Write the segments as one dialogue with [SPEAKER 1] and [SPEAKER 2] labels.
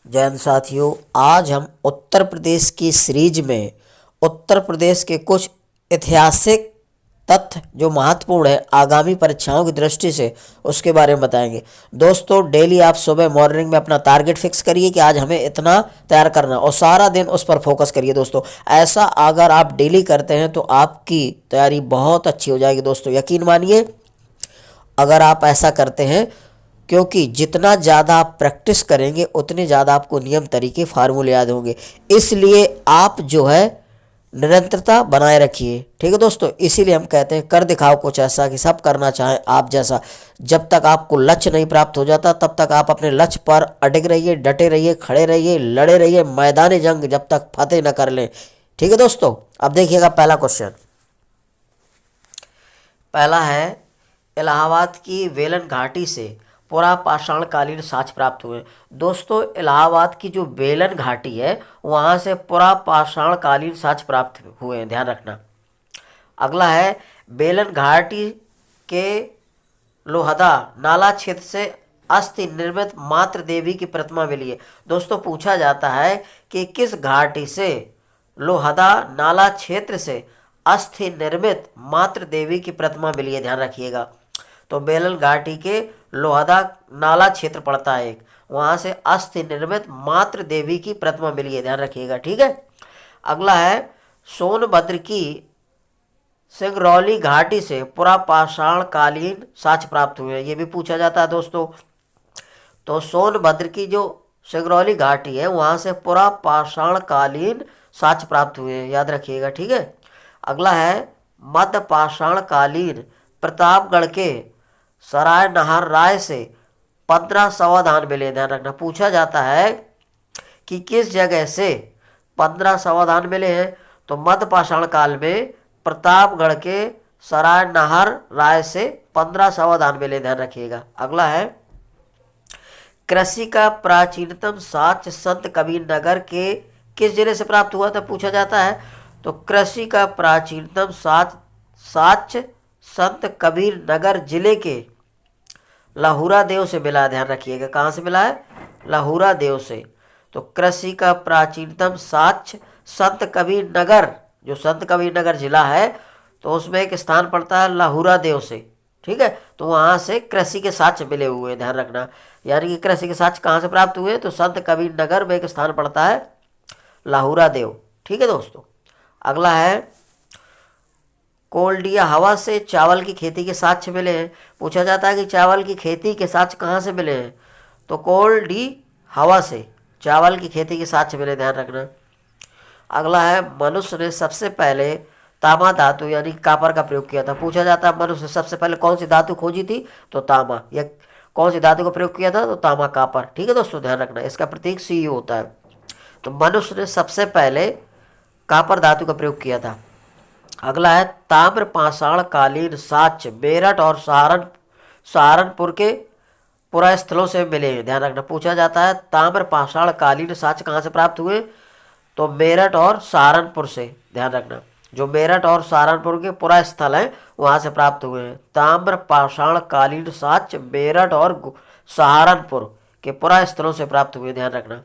[SPEAKER 1] जय हिंद साथियों। आज हम उत्तर प्रदेश की सीरीज में उत्तर प्रदेश के कुछ ऐतिहासिक तथ्य जो महत्वपूर्ण है आगामी परीक्षाओं की दृष्टि से उसके बारे में बताएंगे। दोस्तों, डेली आप सुबह मॉर्निंग में अपना टारगेट फिक्स करिए कि आज हमें इतना तैयार करना और सारा दिन उस पर फोकस करिए। दोस्तों, ऐसा अगर आप डेली करते हैं तो आपकी तैयारी बहुत अच्छी हो जाएगी। दोस्तों, यकीन मानिए अगर आप ऐसा करते हैं, क्योंकि जितना ज़्यादा आप प्रैक्टिस करेंगे उतने ज़्यादा आपको नियम तरीके फार्मूले याद होंगे। इसलिए आप जो है निरंतरता बनाए रखिए। ठीक है दोस्तों, इसीलिए हम कहते हैं कर दिखाओ कुछ ऐसा कि सब करना चाहें आप जैसा। जब तक आपको लक्ष्य नहीं प्राप्त हो जाता तब तक आप अपने लक्ष्य पर अडिग रहिए, डटे रहिए, खड़े रहिए, लड़े रहिए मैदान जंग जब तक फतेह न कर लें। ठीक है दोस्तों, अब देखिएगा पहला क्वेश्चन। पहला है, इलाहाबाद की वेलन घाटी से पुरा पाषाण कालीन साक्ष्य प्राप्त हुए। दोस्तों, इलाहाबाद की जो वेलन घाटी है वहाँ से पुरा पाषाण कालीन साक्ष्य प्राप्त हुए हैं, ध्यान रखना। अगला है, बेलन घाटी के लोहदा नाला क्षेत्र से अस्थि निर्मित मातृ देवी की प्रतिमा मिली है। दोस्तों, पूछा जाता है कि किस घाटी से लोहदा नाला क्षेत्र से अस्थि निर्मित मातृ देवी की प्रतिमा मिली है, ध्यान रखिएगा। तो बेलन घाटी के लोहदा नाला क्षेत्र पड़ता है एक, वहां से अस्थि निर्मित मातृ देवी की प्रतिमा मिली है, ध्यान रखिएगा। ठीक है। अगला है, सोनभद्र की सिंगरौली घाटी से पुरा पाषाण कालीन साक्ष्य प्राप्त हुए हैं, ये भी पूछा जाता है दोस्तों। तो सोनभद्र की जो सिंगरौली घाटी है वहां से पुरा पाषाण कालीन साक्ष्य प्राप्त हुए हैं, याद रखिएगा। ठीक है। अगला है, मध्य पाषाण कालीन प्रतापगढ़ के सराय नहर राय से 15 समाधान मिले, ध्यान रखना। पूछा जाता है कि किस जगह से 15 समाधान मिले हैं, तो मध्य पाषाण काल में प्रतापगढ़ के सराय नहर राय से 15 समाधान मिले, ध्यान रखिएगा। अगला है, कृषि का प्राचीनतम साक्ष्य संत कबीर नगर के किस जिले से प्राप्त हुआ था, पूछा जाता है। तो कृषि का प्राचीनतम साक्ष्य संत कबीर नगर जिले के लाहुरा देव से मिला, ध्यान रखिएगा। कहाँ से मिला है? लाहुरा देव से। तो कृषि का प्राचीनतम साक्ष्य संत कबीर नगर, जो संत कबीर नगर जिला है तो उसमें एक स्थान पड़ता है लाहुरा देव से। ठीक है। तो वहाँ से कृषि के साक्ष्य मिले हुए हैं, ध्यान रखना। यानी कि कृषि के साक्ष्य कहाँ से प्राप्त हुए, तो संत कबीर नगर में एक स्थान पड़ता है लाहुरा देव। ठीक है दोस्तों। अगला है, कोल्डिया हवा से चावल की खेती के साक्ष्य मिले हैं। पूछा जाता है कि चावल की खेती के साक्ष्य कहाँ से मिले हैं, तो कोल्डी हवा से चावल की खेती के साक्ष्य मिले, ध्यान रखना। अगला है, मनुष्य ने सबसे पहले तांबा धातु यानी कापर का प्रयोग किया था। पूछा जाता है मनुष्य ने सबसे पहले कौन सी धातु खोजी थी, तो तांबा। या कौन सी धातु का प्रयोग किया था, तो तांबा कापर। ठीक है दोस्तों, ध्यान रखना। इसका प्रतीक सी होता है। तो मनुष्य ने सबसे पहले कापर धातु का प्रयोग किया था। अगला है, ताम्र पाषाण कालीन साक्ष्य मेरठ और सहारनपुर के पुरा स्थलों से मिले हैं, ध्यान रखना। पूछा जाता है ताम्र पाषाण कालीन साक्ष्य कहाँ से प्राप्त हुए, तो मेरठ और सहारनपुर से, ध्यान रखना। जो मेरठ और सहारनपुर के पुरा स्थल हैं वहाँ से प्राप्त हुए हैं। ताम्र पाषाण कालीन साक्ष्य मेरठ और सहारनपुर के पुरा स्थलों से प्राप्त हुए, ध्यान रखना।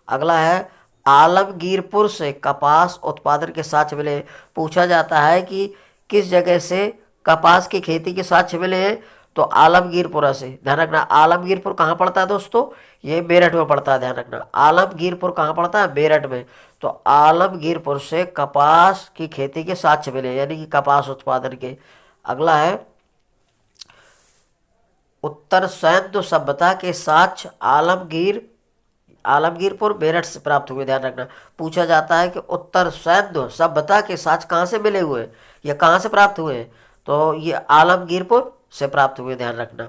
[SPEAKER 1] अगला है, आलमगीरपुर से कपास उत्पादन के साक्ष्य मिले। पूछा जाता है कि किस जगह से कपास की खेती के साक्ष्य मिले हैं, तो आलमगीरपुर से, ध्यान रखना। आलमगीरपुर कहाँ पड़ता है दोस्तों, ये मेरठ में पड़ता है, ध्यान रखना। आलमगीरपुर कहाँ पड़ता है, मेरठ में। तो आलमगीरपुर से कपास की खेती के साक्ष्य मिले, यानी कि कपास उत्पादन के। अगला है, उत्तर सैन्य सभ्यता के साक्ष्य आलमगीरपुर मेरठ से प्राप्त हुए, ध्यान रखना। पूछा जाता है कि उत्तर सैन्य सभ्यता के साक्ष्य कहाँ से मिले हुए, या कहाँ से प्राप्त हुए, तो ये आलमगीरपुर से प्राप्त हुए, ध्यान रखना।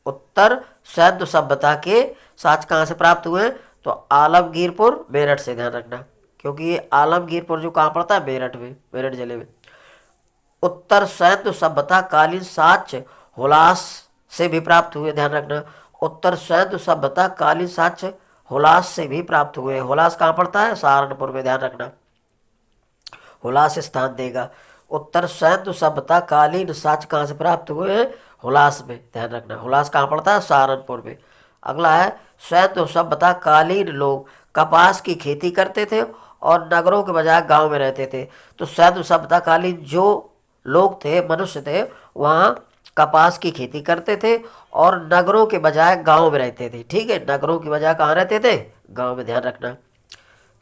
[SPEAKER 1] उत्तर सैन्य सभ्यता के साक्ष्य कहाँ से प्राप्त हुए, तो आलमगीरपुर मेरठ से, ध्यान रखना। क्योंकि ये आलमगीरपुर जो कहाँ पड़ता है, मेरठ में, मेरठ जिले में। उत्तर सैन्य सभ्यता कालीन साक्ष्य हुलास से भी प्राप्त हुए, ध्यान रखना। उत्तर सैन्य सभ्यता कालीन साक्ष्य हुलास से भी प्राप्त हुए। हुलास कहाँ पड़ता है, सहारनपुर में, ध्यान रखना। हुलास स्थान देगा। उत्तर सैन्य सभ्यता कालीन साक्ष्य कहाँ से प्राप्त हुए हैं, हुलास में, ध्यान रखना। हुलास कहाँ पड़ता है, सहारनपुर में। अगला है सैन्य सभ्यता कालीन लोग कपास की खेती करते थे और नगरों के बजाय गांव में रहते थे। तो सैन्य सभ्यता कालीन जो लोग थे, मनुष्य थे, वहाँ कपास की खेती करते थे और नगरों के बजाय गांव में रहते थे। ठीक है, नगरों की बजाय कहाँ रहते थे? गांव में, ध्यान रखना।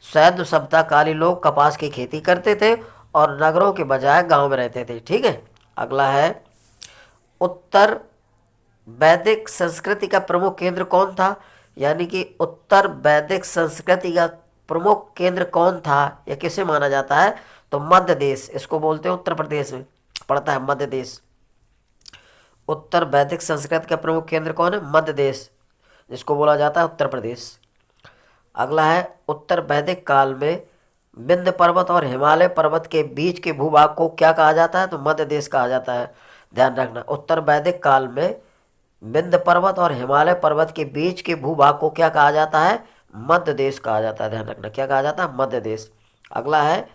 [SPEAKER 1] सैन्य सभ्यता कालीन लोग कपास की खेती करते थे और नगरों के बजाय गांव में रहते थे। ठीक है, अगला है उत्तर वैदिक संस्कृति का प्रमुख केंद्र कौन था? यानी कि उत्तर वैदिक संस्कृति का प्रमुख केंद्र कौन था या किसे माना जाता है? तो मध्य देश, इसको बोलते हैं, उत्तर प्रदेश में पड़ता है मध्य देश। उत्तर वैदिक संस्कृति का प्रमुख केंद्र कौन है? मध्य देश, जिसको बोला जाता है उत्तर प्रदेश। अगला है उत्तर वैदिक काल में विंध्य पर्वत और हिमालय पर्वत के बीच के भूभाग को क्या कहा जाता है? तो मध्य देश कहा जाता है। ध्यान रखना, उत्तर वैदिक काल में विंध्य पर्वत और हिमालय पर्वत के बीच के भूभाग को क्या कहा जाता है? मध्य देश कहा जाता है। ध्यान रखना, क्या कहा जाता है? मध्य देश। अगला है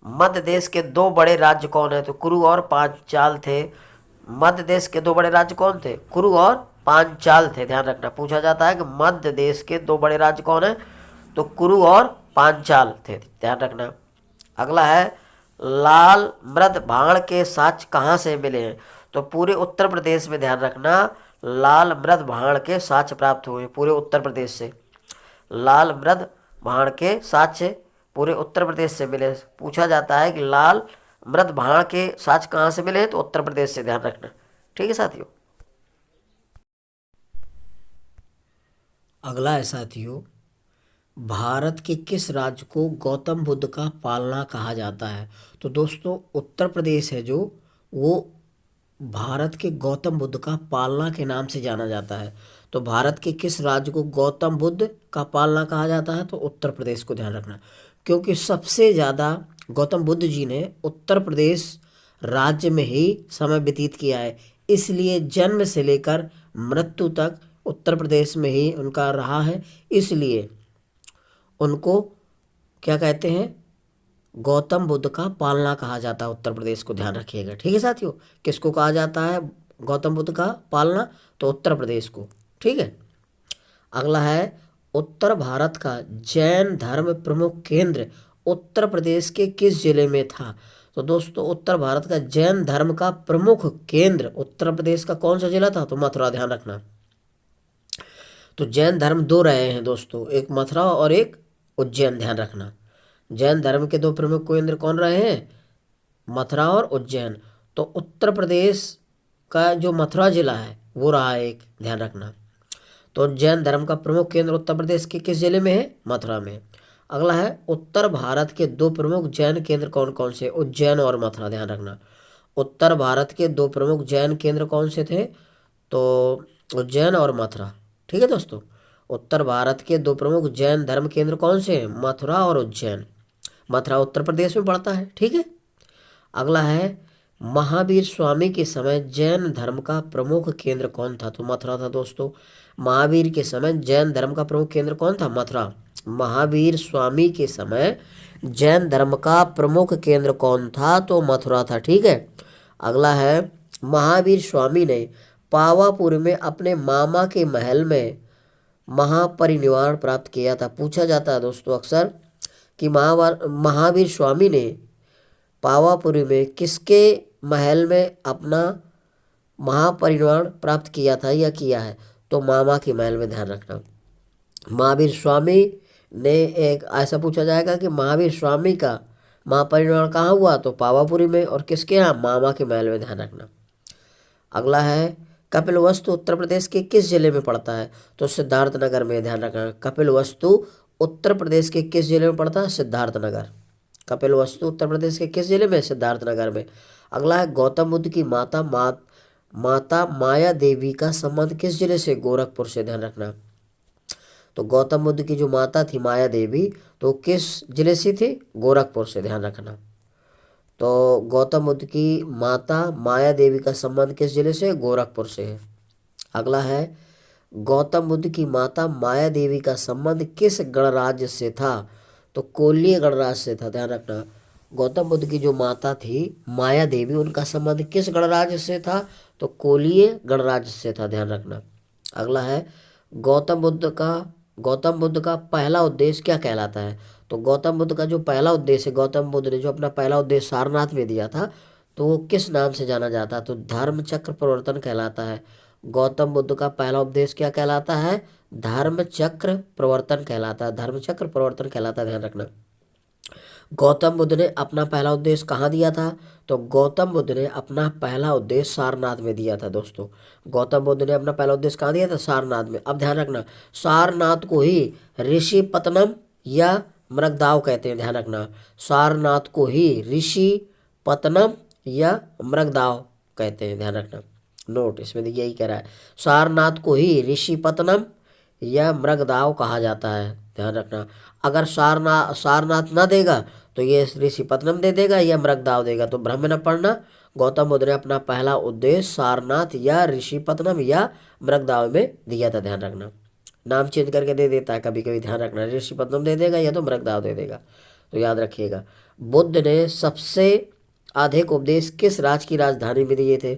[SPEAKER 1] मध्य देश के दो बड़े राज्य कौन है? तो कुरु और पांचाल थे। मध्य देश के दो बड़े राज्य कौन थे? कुरु और पांचाल थे। ध्यान रखना, पूछा जाता है कि मध्य देश के दो बड़े राज्य कौन है? तो कुरु और पांचाल थे। ध्यान रखना। अगला है लाल मृद भाण के साक्ष्य कहाँ से मिले हैं? तो पूरे उत्तर प्रदेश में, ध्यान रखना, लाल मृद भाण के साक्ष्य प्राप्त हुए पूरे उत्तर प्रदेश से। लाल मृद भाण के साक्ष्य पूरे उत्तर प्रदेश से मिले। पूछा जाता है कि लाल मृद भाण के साक्ष्य कहाँ से मिले? तो उत्तर प्रदेश से। ध्यान रखना। ठीक है साथियों। अगला है साथियों, भारत के किस राज्य को गौतम बुद्ध का पालना कहा जाता है? तो दोस्तों उत्तर प्रदेश है जो, वो भारत के गौतम बुद्ध का पालना के नाम से जाना जाता है। तो भारत के किस राज्य को गौतम बुद्ध का पालना कहा जाता है? तो उत्तर प्रदेश को। ध्यान रखना, क्योंकि सबसे ज़्यादा गौतम बुद्ध जी ने उत्तर प्रदेश राज्य में ही समय व्यतीत किया है, इसलिए जन्म से लेकर मृत्यु तक उत्तर प्रदेश में ही उनका रहा है, इसलिए उनको क्या कहते हैं? गौतम बुद्ध का पालना कहा जाता है उत्तर प्रदेश को। ध्यान रखिएगा। ठीक है साथियों, किसको कहा जाता है गौतम बुद्ध का पालना? तो उत्तर प्रदेश को। ठीक है। अगला है उत्तर भारत का जैन धर्म प्रमुख केंद्र उत्तर प्रदेश के किस जिले में था? तो दोस्तों उत्तर भारत का जैन धर्म का प्रमुख केंद्र उत्तर प्रदेश का कौन सा जिला था? तो मथुरा। ध्यान रखना। तो जैन धर्म दो रहे हैं दोस्तों, एक मथुरा और एक उज्जैन। ध्यान रखना, जैन धर्म के दो प्रमुख केंद्र कौन रहे हैं? मथुरा और उज्जैन। तो उत्तर प्रदेश का जो मथुरा जिला है वो रहा एक। ध्यान रखना, तो जैन धर्म का प्रमुख केंद्र उत्तर प्रदेश के किस जिले में है? मथुरा में। अगला है उत्तर भारत के दो प्रमुख जैन केंद्र कौन कौन से? उज्जैन और मथुरा। ध्यान रखना, उत्तर भारत के दो प्रमुख जैन केंद्र कौन से थे? तो उज्जैन और मथुरा। ठीक है दोस्तों, उत्तर भारत के दो प्रमुख जैन धर्म केंद्र कौन से हैं? मथुरा और उज्जैन। मथुरा उत्तर प्रदेश में पड़ता है। ठीक है। अगला है महावीर स्वामी के समय जैन धर्म का प्रमुख केंद्र कौन था? तो मथुरा था दोस्तों। महावीर के समय जैन धर्म का प्रमुख केंद्र कौन था? मथुरा। महावीर स्वामी के समय जैन धर्म का प्रमुख केंद्र कौन था? तो मथुरा था। ठीक है। अगला है महावीर स्वामी ने पावापुरी में अपने मामा के महल में महापरिनिर्वाण प्राप्त किया था। पूछा जाता है दोस्तों अक्सर कि महावीर स्वामी ने पावापुरी में किसके महल में अपना महापरिनिर्वाण प्राप्त किया था या किया है? तो मामा के महल में। ध्यान रखना, महावीर स्वामी ने, एक ऐसा पूछा जाएगा कि महावीर स्वामी का महापरिनिर्वाण कहाँ हुआ? तो पावापुरी में। और किसके यहाँ? मामा के महल में। ध्यान रखना। अगला है कपिलवस्तु उत्तर प्रदेश के किस जिले में पड़ता है? तो सिद्धार्थनगर में। ध्यान रखना, कपिलवस्तु उत्तर प्रदेश के किस जिले में पड़ता है? सिद्धार्थनगर। कपिलवस्तु उत्तर प्रदेश के किस जिले में? सिद्धार्थनगर में। अगला है गौतम बुद्ध की माता माया देवी का संबंध किस जिले से? गोरखपुर से। ध्यान रखना, तो गौतम बुद्ध की जो माता थी माया देवी, तो किस जिले से थी? गोरखपुर से। ध्यान रखना, तो गौतम बुद्ध की माता माया देवी का संबंध किस जिले से? गोरखपुर से है। अगला है गौतम बुद्ध की माता माया देवी का संबंध किस गणराज्य से था? तो कोलीय गणराज्य से था। ध्यान रखना, गौतम बुद्ध की जो माता थी माया देवी, उनका संबंध किस गणराज्य से था? तो कोलीय गणराज्य से था। ध्यान रखना। अगला है गौतम बुद्ध का पहला उद्देश्य क्या कहलाता है? तो गौतम बुद्ध का जो पहला उद्देश्य है, गौतम बुद्ध ने जो अपना पहला उद्देश्य सारनाथ में दिया था, तो वो किस नाम से जाना जाता है? तो धर्म चक्र प्रवर्तन कहलाता है। गौतम बुद्ध का पहला उपदेश क्या कहलाता है? धर्म चक्र प्रवर्तन कहलाता है। धर्म चक्र प्रवर्तन कहलाता है, ध्यान रखना। गौतम बुद्ध ने अपना पहला उद्देश्य कहाँ दिया था? तो गौतम बुद्ध ने अपना पहला उद्देश्य सारनाथ में दिया था दोस्तों। गौतम बुद्ध ने अपना पहला उद्देश्य कहाँ दिया था? सारनाथ में। अब ध्यान रखना, सारनाथ को ही ऋषि पतनम या मृगदाव कहते हैं, ध्यान रखना। सारनाथ को ही ऋषि पतनम या मृगदाव कहते हैं, ध्यान रखना। नोट, इसमें देखिए यही कह रहा है, सारनाथ को ही ऋषि पतनम या मृगदाव कहा जाता है, ध्यान रखना। अगर सारनाथ ना देगा तो ये ऋषि पतनम दे देगा या मृगदाव देगा, तो भ्रम में न पड़ना। गौतम बुद्ध ने अपना पहला उद्देश्य सारनाथ या ऋषि पतनम या मृगदाव में दिया था, ध्यान रखना। नाम चेंज करके दे देता है कभी कभी, ध्यान रखना। ऋषि पतनम दे देगा या तो मृगदाव दे देगा, तो याद रखिएगा। बुद्ध ने सबसे अधिक उपदेश किस राज्य की राजधानी में दिए थे?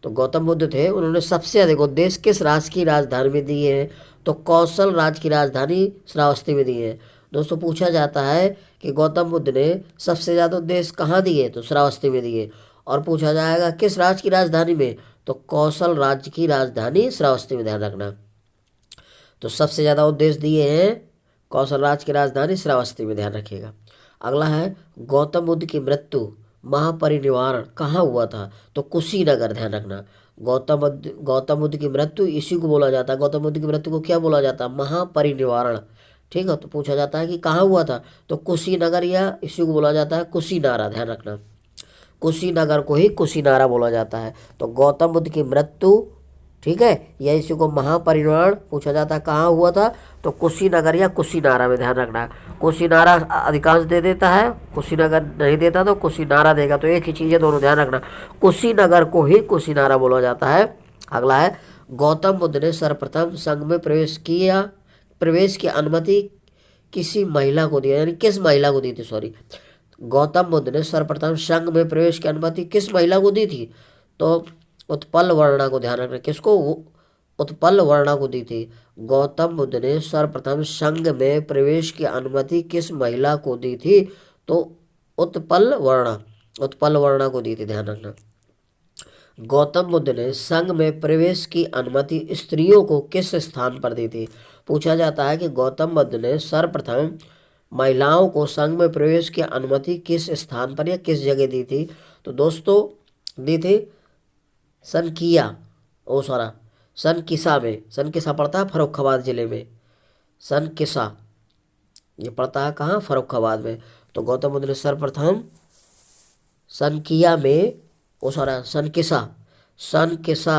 [SPEAKER 1] तो गौतम बुद्ध थे, उन्होंने सबसे अधिक उपदेश किस राज्य की राजधानी में दिए हैं? तो कौशल राज्य की राजधानी श्रावस्ती में दिए हैं। दोस्तों पूछा जाता है कि गौतम बुद्ध ने सबसे ज़्यादा उपदेश कहाँ दिए? तो श्रावस्ती में दिए। और पूछा जाएगा किस राज्य की राजधानी में? तो कौशल राज्य की राजधानी श्रावस्ती में, ध्यान रखना। तो सबसे ज़्यादा उपदेश दिए हैं कौशल राज्य की राजधानी श्रावस्ती में, ध्यान रखिएगा। अगला है, गौतम बुद्ध की मृत्यु महापरिनिर्वाण कहाँ हुआ था? तो कुशीनगर, ध्यान रखना। गौतम बुद्ध की मृत्यु इसी को बोला जाता है। गौतम बुद्ध की मृत्यु को क्या बोला जाता है? महापरिनिर्वाण, ठीक है। तो पूछा जाता है कि कहाँ हुआ था? तो कुशीनगर या इसी को बोला जाता है कुशीनारा, ध्यान रखना। कुशीनगर को ही कुशीनारा बोला जाता है। तो गौतम बुद्ध की मृत्यु, ठीक है, या इसी को महापरिनिर्वाण पूछा जाता है कहाँ हुआ था? तो कुशीनगर या कुशीनारा में, ध्यान रखना। कुशीनारा अधिकांश दे देता है, कुशीनगर नहीं देता तो कुशीनारा देगा, तो एक ही चीज़ है, दोनों ध्यान रखना। कुशीनगर को ही कुशीनारा बोला जाता है। अगला है, गौतम बुद्ध ने सर्वप्रथम संघ में प्रवेश की अनुमति किसी महिला को दी, यानी किस महिला को दी थी? सॉरी, गौतम बुद्ध ने सर्वप्रथम संघ में प्रवेश की अनुमति किस महिला को दी थी? तो उत्पल वर्णा को, ध्यान रखना। किसको? उत्पल वर्णा को दी थी। गौतम बुद्ध ने सर्वप्रथम संघ में प्रवेश की अनुमति किस महिला को दी थी? तो उत्पल वर्णा को दी थी, ध्यान रखना। गौतम बुद्ध ने संघ में प्रवेश की अनुमति स्त्रियों को किस स्थान पर दी थी? पूछा जाता है कि गौतम बुद्ध ने सर्वप्रथम महिलाओं को संघ में प्रवेश की अनुमति किस स्थान पर या किस जगह दी थी? तो दोस्तों दी थी सनकिसा में। सनकिसा पड़ता है फर्रुखाबाद जिले में। सनकिसा ये पड़ता है कहाँ? फर्रुखाबाद में। तो गौतम बुद्ध ने सर्वप्रथम सनकिसा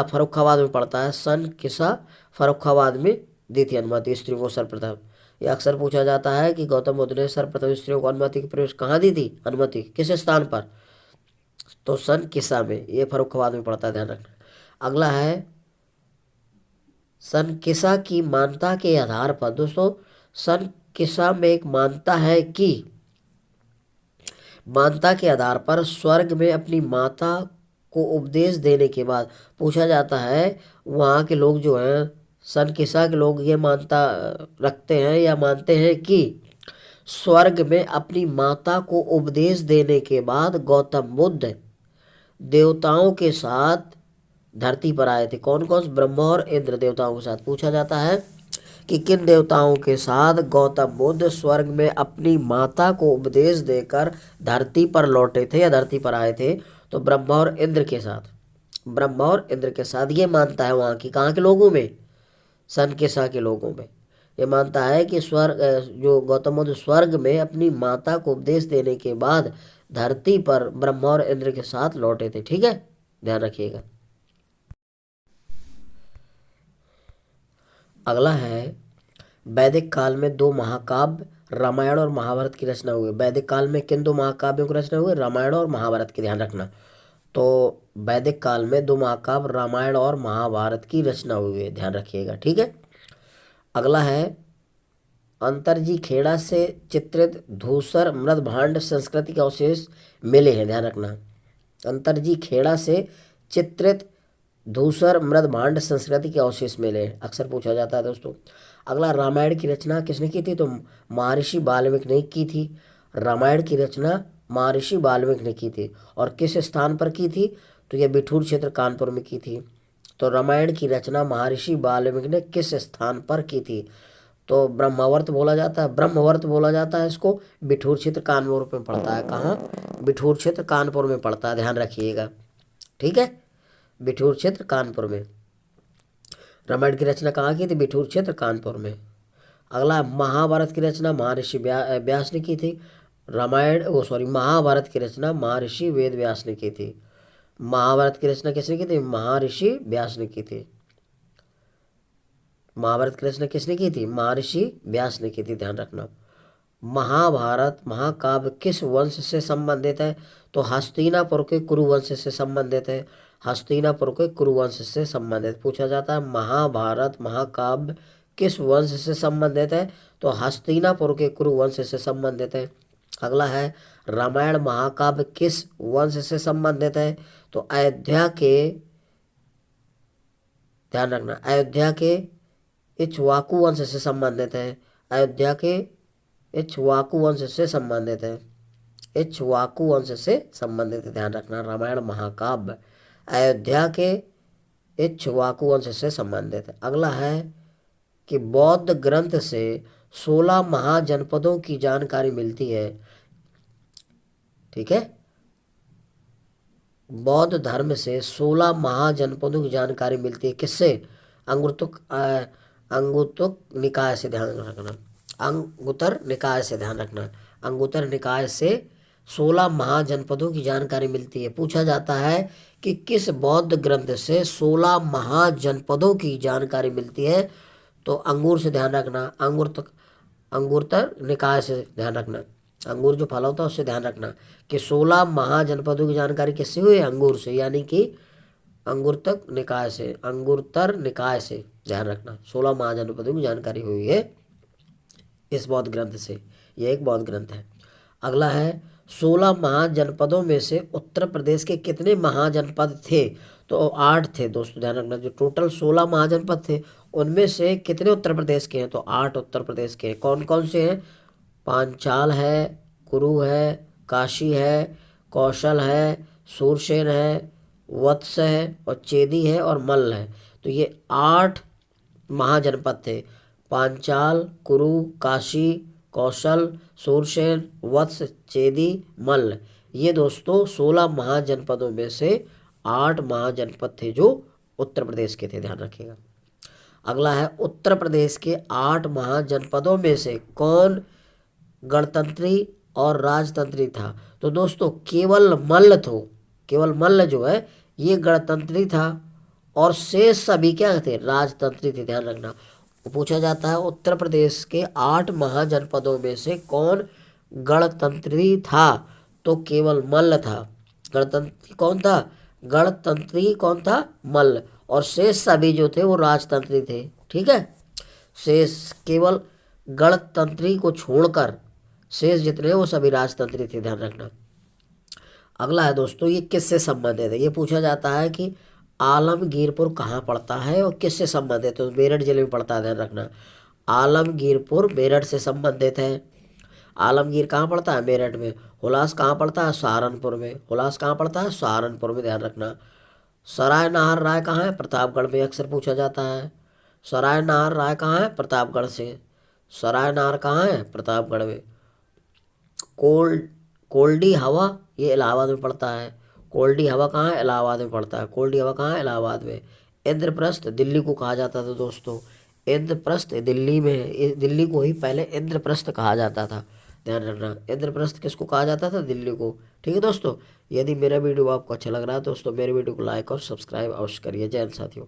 [SPEAKER 1] फर्रुखाबाद में पड़ता है। सनकिसा फर्रुखाबाद में दी थी अनुमति स्त्रियों को सर्वप्रथम। यह अक्सर पूछा जाता है कि गौतम बुद्ध ने सर्वप्रथम स्त्रियों को अनुमति की प्रवेश कहाँ दी थी? अनुमति किस स्थान पर? तो सनकिसा में, ये फर्रुखाबाद में पड़ता है, ध्यान रखना। अगला है, सनकिसा की मान्यता के आधार पर, दोस्तों सनकिसा में एक मान्यता है कि मान्यता के आधार पर स्वर्ग में अपनी माता को उपदेश देने के बाद, पूछा जाता है वहाँ के लोग जो हैं, सनकिसा के लोग ये मान्यता रखते हैं या मानते हैं कि स्वर्ग में अपनी माता को उपदेश देने के बाद गौतम बुद्ध देवताओं के साथ धरती पर आए थे। कौन कौन? ब्रह्मा और इंद्र देवताओं के साथ। पूछा जाता है कि किन देवताओं के साथ गौतम बुद्ध स्वर्ग में अपनी माता को उपदेश देकर धरती पर लौटे थे या धरती पर आए थे? तो ब्रह्मा और इंद्र के साथ। ब्रह्मा और इंद्र के साथ ये मानता है वहाँ की, कहाँ के लोगों में? सनकिसा के लोगों में। ये मानता है कि जो गौतम बुद्ध स्वर्ग में अपनी माता को उपदेश देने के बाद धरती पर ब्रह्मा और इंद्र के साथ लौटे थे, ठीक है, ध्यान रखिएगा। अगला है, वैदिक काल में दो महाकाव्य रामायण और महाभारत की रचना हुई। वैदिक काल में किन दो महाकाव्यों की रचना हुई? रामायण और महाभारत की, ध्यान रखना। तो वैदिक काल में दो महाकाव्य रामायण और महाभारत की रचना हुई है, ध्यान रखिएगा, ठीक है। अगला है, अंतरजी खेड़ा से चित्रित धूसर मृद भांड संस्कृति के अवशेष मिले हैं, ध्यान रखना। अंतरजी खेड़ा से चित्रित धूसर मृद भांड संस्कृति के अवशेष मिले, अक्सर पूछा जाता है दोस्तों। अगला, रामायण की रचना किसने की थी? तो महर्षि वाल्मीकि ने की थी। रामायण की रचना महर्षि वाल्मीकि ने की थी। और किस स्थान पर की थी? तो यह बिठूर क्षेत्र कानपुर में की थी। तो रामायण की रचना महर्षि वाल्मीकि ने किस स्थान पर की थी? तो ब्रह्मावर्त बोला जाता है, ब्रह्मवर्त बोला जाता है इसको। बिठूर क्षेत्र कानपुर में पड़ता है। कहाँ? बिठूर क्षेत्र कानपुर में पड़ता है, ध्यान रखिएगा, ठीक है। बिठूर क्षेत्र कानपुर में। रामायण की रचना कहाँ की थी? बिठूर क्षेत्र कानपुर में। अगला, महाभारत की रचना महर्षि व्यास ने की थी। महाभारत की रचना महर्षि वेद व्यास ने की थी। महाभारत की रचना किसने की थी? महर्षि व्यास ने की थी। महाभारत की रचना किसने की थी? महर्षि व्यास ने की थी, ध्यान रखना। महाभारत महाकाव्य किस वंश से संबंधित है? तो हस्तिनापुर के कुरु वंश से संबंधित है। हस्तिनापुर के कुरु वंश से संबंधित पूछा जाता है। महाभारत महाकाव्य किस वंश से संबंधित है? तो हस्तिनापुर के कुरु वंश से संबंधित है। अगला है, रामायण महाकाव्य किस वंश से संबंधित है? तो अयोध्या के, ध्यान रखना, अयोध्या के इक्ष्वाकु वंश से संबंधित है। अयोध्या के इक्ष्वाकु वंश से संबंधित है। इक्ष्वाकु वंश से संबंधित है, ध्यान रखना। रामायण महाकाव्य अयोध्या के इक्ष्वाकु वंश से संबंधित है। अगला है कि बौद्ध ग्रंथ से 16 महाजनपदों की जानकारी मिलती है, ठीक है। बौद्ध धर्म से 16 महाजनपदों की जानकारी मिलती है, किससे? अंगुतुक निकाय से, ध्यान रखना। अंगुतर निकाय से, ध्यान रखना। अंगुतर निकाय से 16 महाजनपदों की जानकारी मिलती है। पूछा जाता है कि किस बौद्ध ग्रंथ से 16 महाजनपदों की जानकारी मिलती है? तो अंगूर से, ध्यान रखना। अंगुतर निकाय से, ध्यान रखना। अंगूर जो फल होता है उससे ध्यान रखना कि 16 महाजनपदों की जानकारी किससे हुई है? अंगूर से, यानी कि अंगुतर निकाय से, ध्यान रखना। 16 महाजनपदों की जानकारी हुई है इस बौद्ध ग्रंथ से। यह एक बौद्ध ग्रंथ है। अगला है, 16 महाजनपदों में से उत्तर प्रदेश के कितने महाजनपद थे? तो 8 थे दोस्तों, ध्यान रखना। जो टोटल 16 महाजनपद थे उनमें से कितने उत्तर प्रदेश के हैं? तो 8 उत्तर प्रदेश के हैं। कौन कौन से हैं? पांचाल है, कुरु है, काशी है, कौशल है, सूरसेन है, वत्स है, और चेदी है, और मल्ल है। तो ये 8 महाजनपद थे। पांचाल, कुरु, काशी, कौशल, सूरसेन, वत्स, चेदी, मल्ल। ये दोस्तों 16 महाजनपदों में से 8 महाजनपद थे जो उत्तर प्रदेश के थे, ध्यान रखिएगा। अगला है, उत्तर प्रदेश के 8 महाजनपदों में से कौन गणतंत्री और राजतंत्री था? तो दोस्तों केवल मल्ल जो है ये गणतंत्री था, और शेष सभी क्या थे? राजतंत्री थे, ध्यान रखना। पूछा जाता है उत्तर प्रदेश के 8 महाजनपदों में से कौन गणतंत्री था? तो केवल मल्ल था। गणतंत्री कौन था? गणतंत्री कौन था? मल्ल। और शेष सभी जो थे वो राजतंत्री थे, ठीक है। शेष केवल गणतंत्री को छोड़कर शेष जितने वो सभी राजतंत्री थे, ध्यान रखना। अगला है दोस्तों, ये किससे संबंधित है? ये पूछा जाता है कि आलमगीरपुर कहाँ पड़ता है और किससे संबंधित है? तो मेरठ जिले में पड़ता है, ध्यान रखना। आलमगीरपुर मेरठ से संबंधित है। आलमगीर कहाँ पड़ता है? मेरठ में। हुलास कहाँ पड़ता है? सहारनपुर में। हुलास कहाँ पड़ता है? सहारनपुर में, ध्यान रखना। सराय नाहर राय कहाँ है? प्रतापगढ़ में, अक्सर पूछा जाता है। सराय नाहर राय कहाँ है? प्रतापगढ़ से। सराय नाहर कहाँ है? प्रतापगढ़ में। कोल्डी हवा ये इलाहाबाद में पड़ता है। कोल्डी हवा कहाँ है? इलाहाबाद में पड़ता है। कोल्डी हवा कहाँ है? इलाहाबाद में। इंद्रप्रस्थ दिल्ली को कहा जाता था दोस्तों। इंद्रप्रस्थ दिल्ली में, दिल्ली को ही पहले इंद्रप्रस्थ कहा जाता था, ध्यान रखना। इंद्रप्रस्थ किसको कहा जाता था? दिल्ली को, ठीक है दोस्तों। यदि मेरा वीडियो आपको अच्छा लग रहा है दोस्तों, मेरे वीडियो को लाइक और सब्सक्राइब अवश्य करिए। जय हिंद साथियों।